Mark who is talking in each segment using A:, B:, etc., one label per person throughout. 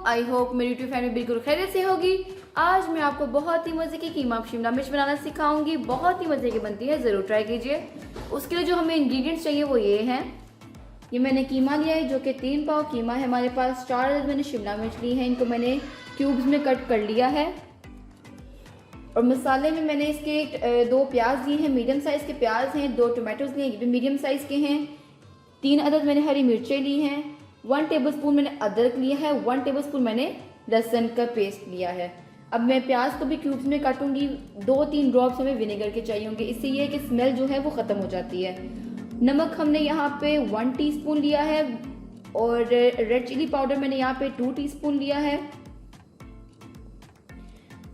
A: I hope मेरी YouTube family बिल्कुल खैरियत से होगी। आज मैं आपको बहुत ही मज़े की कीमा शिमला मिर्च बनाना सिखाऊंगी। बहुत ही मज़े की बनती है, ज़रूर ट्राई कीजिए। उसके लिए जो हमें इंग्रेडिएंट्स चाहिए वो ये हैं। ये मैंने कीमा लिया है जो कि 3 पाव कीमा है हमारे पास। 4 अदद मैंने शिमला मिर्च ली है, इनको मैंने क्यूब्स में कट कर लिया है। और मसाले में मैंने इसके 2 प्याज लिए हैं, मीडियम साइज़ के प्याज हैं। 2 टमाटोज लिए, ये भी मीडियम साइज़ के हैं। 3 अदद मैंने हरी मिर्चें ली हैं। 1 टेबलस्पून मैंने अदरक लिया है। 1 टेबलस्पून मैंने लहसुन का पेस्ट लिया है। अब मैं प्याज को भी क्यूब्स में काटूंगी। 2-3 ड्रॉप्स हमें विनेगर के चाहिए होंगे, इससे ये है कि स्मेल जो है वो ख़त्म हो जाती है। नमक हमने यहाँ पे 1 टीस्पून लिया है और रेड चिली पाउडर मैंने यहाँ पे 2 टीस्पून लिया है।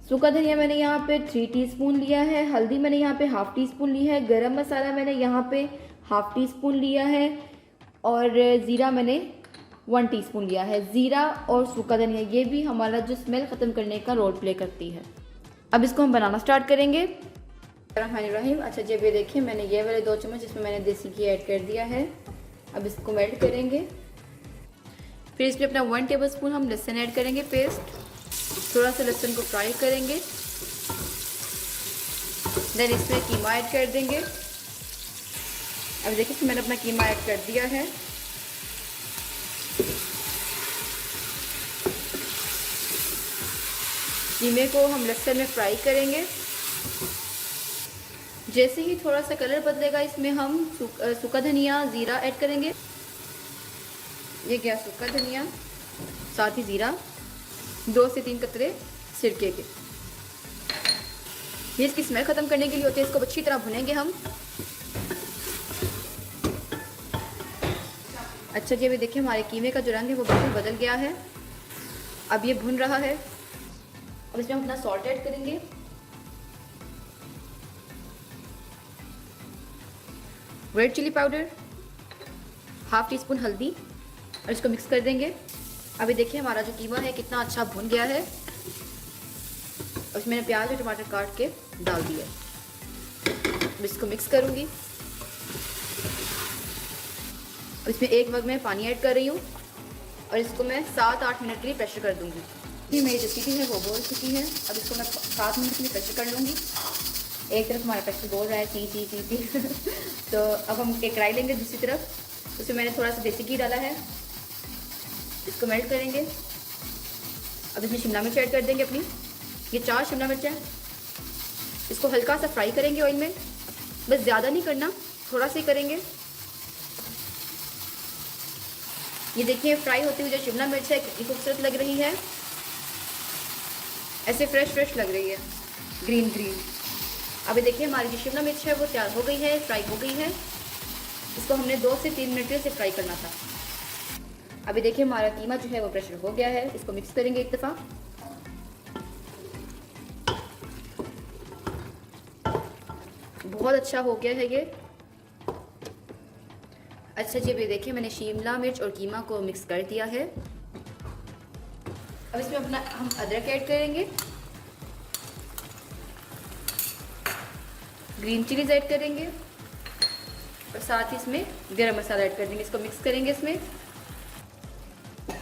A: सूखा धनिया मैंने यहाँ पे 3 टीस्पून लिया है। हल्दी मैंने यहाँ पे 1/2 टीस्पून लिया है। गरम मसाला मैंने यहाँ पे 1/2 टीस्पून लिया है और ज़ीरा मैंने 1 टीस्पून लिया है। ज़ीरा और सूखा धनिया ये भी हमारा जो स्मेल ख़त्म करने का रोल प्ले करती है। अब इसको हम बनाना स्टार्ट करेंगे। रहीम। अच्छा जब ये देखिए मैंने ये वाले 2 चम्मच इसमें मैंने देसी घी ऐड कर दिया है। अब इसको मेल्ट करेंगे। फिर इसमें अपना 1 टेबलस्पून हम लहसुन ऐड करेंगे पेस्ट। थोड़ा सा लहसुन को फ्राई करेंगे। देन इसमें कीमा ऐड कर देंगे। अब देखिए मैंने अपना कीमा ऐड कर दिया है। कीमे को हम लहसुन में फ्राई करेंगे। जैसे ही थोड़ा सा कलर बदलेगा इसमें हम सूखा धनिया ज़ीरा ऐड करेंगे। ये गया सूखा धनिया, साथ ही ज़ीरा, 2 से 3 कतरे सिरके के। ये इसकी स्मेल ख़त्म करने के लिए होते हैं। इसको अच्छी तरह भुनेंगे हम। अच्छा जी, अभी देखिए हमारे कीमे का जो रंग है वो बिल्कुल बदल गया है। अब ये भुन रहा है। अब इसमें हम अपना सॉल्ट ऐड करेंगे। रेड चिली पाउडर, 1/2 टीस्पून हल्दी और इसको मिक्स कर देंगे। अभी देखिए हमारा जो कीमा है कितना अच्छा भुन गया है। और इसमें मैंने प्याज और टमाटर काट के डाल दिया। अब इसको मिक्स करूँगी। अब इसमें 1 मग में पानी ऐड कर रही हूँ और इसको मैं 7-8 मिनट के लिए प्रेशर कर दूँगी। ये मेरी जो सीटी है वो बोल चुकी है। अब इसको मैं 7 मिनट के लिए प्रेशर कर लूँगी। एक तरफ हमारा प्रेशर बोल रहा है ची तो अब हम एक कढ़ाई लेंगे दूसरी तरफ। उसमें मैंने थोड़ा सा देसी घी डाला है। इसको मेल्ट करेंगे। अब इसमें शिमला मिर्च ऐड कर देंगे अपनी। ये 4 शिमला मिर्च है। इसको हल्का सा फ्राई करेंगे ऑयल में, बस ज़्यादा नहीं करना, थोड़ा सा ही करेंगे। ये देखिए फ्राई होती हुई जो शिमला मिर्च है कितनी खूबसूरत लग रही है। ऐसे फ्रेश लग रही है, ग्रीन। अभी देखिए हमारी जो शिमला मिर्च है वो तैयार हो गई है, फ्राई हो गई है। इसको हमने 2 से 3 मिनट से फ्राई करना था। अभी देखिए हमारा कीमा जो है वो प्रेशर हो गया है। इसको मिक्स करेंगे एक दफ़ा। बहुत अच्छा हो गया है ये। अच्छा जी, अभी देखिए मैंने शिमला मिर्च और कीमा को मिक्स कर दिया है। अब इसमें अपना हम अदरक ऐड करेंगे, ग्रीन चिलीज ऐड करेंगे और साथ ही इसमें गरम मसाला ऐड कर देंगे। इसको मिक्स करेंगे इसमें।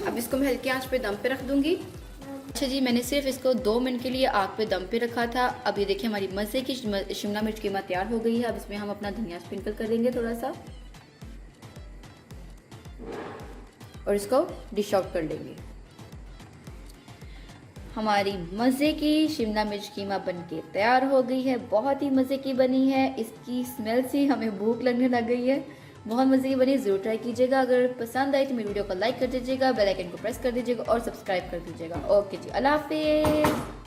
A: अब इसको मैं हल्की आंच पे दम पे रख दूंगी। अच्छा जी, मैंने सिर्फ इसको 2 मिनट के लिए आग पे दम पे रखा था। अब ये देखिए हमारी मज़े की शिमला मिर्च कीमा तैयार हो गई है। अब इसमें हम अपना धनिया स्प्रिंकल कर देंगे थोड़ा सा और इसको डिश आउट कर लेंगे। हमारी मज़े की शिमला मिर्च कीमा बनके तैयार हो गई है। बहुत ही मज़े की बनी है। इसकी स्मेल से हमें भूख लगने लग गई है। बहुत मज़े की बनी, ज़रूर ट्राई कीजिएगा। अगर पसंद आई तो मेरी वीडियो को लाइक कर दीजिएगा, बेल आइकन को प्रेस कर दीजिएगा और सब्सक्राइब कर दीजिएगा। ओके जी, अल्लाह हाफिज़।